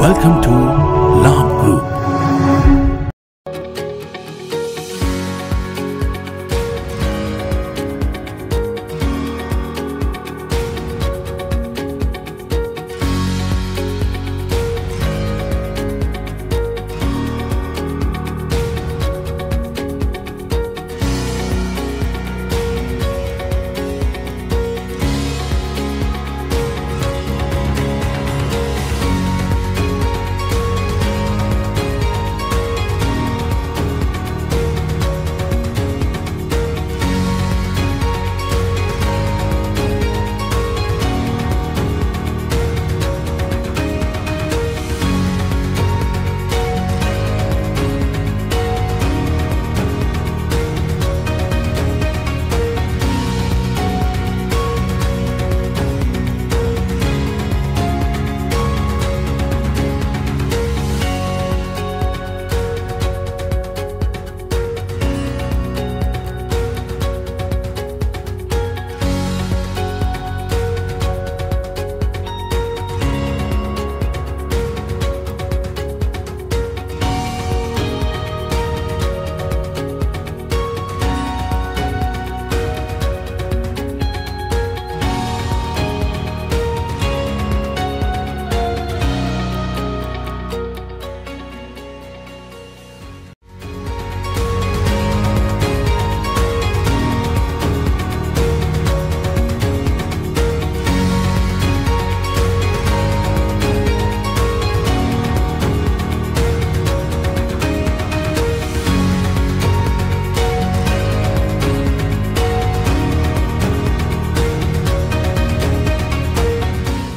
Welcome to Labh Group.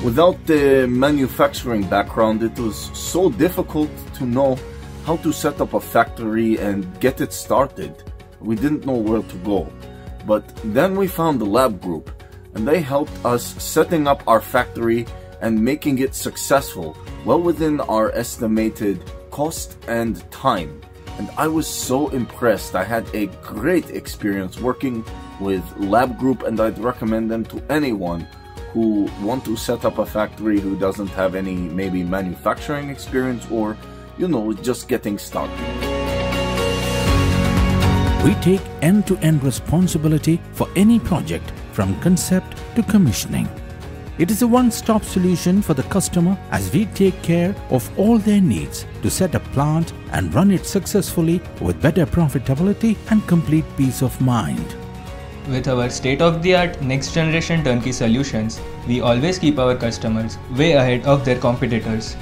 Without the manufacturing background, it was so difficult to know how to set up a factory and get it started. We didn't know where to go. But then we found the Labh Group, and they helped us setting up our factory and making it successful, well within our estimated cost and time. And I was so impressed. I had a great experience working with Labh Group, and I'd recommend them to anyone who want to set up a factory who doesn't have any maybe manufacturing experience or, just getting started. We take end-to-end responsibility for any project from concept to commissioning. It is a one-stop solution for the customer as we take care of all their needs to set a plant and run it successfully with better profitability and complete peace of mind. With our state-of-the-art next-generation turnkey solutions, we always keep our customers way ahead of their competitors.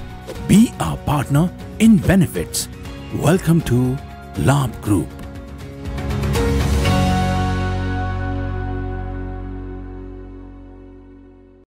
Be our partner in benefits. Welcome to Labh Group.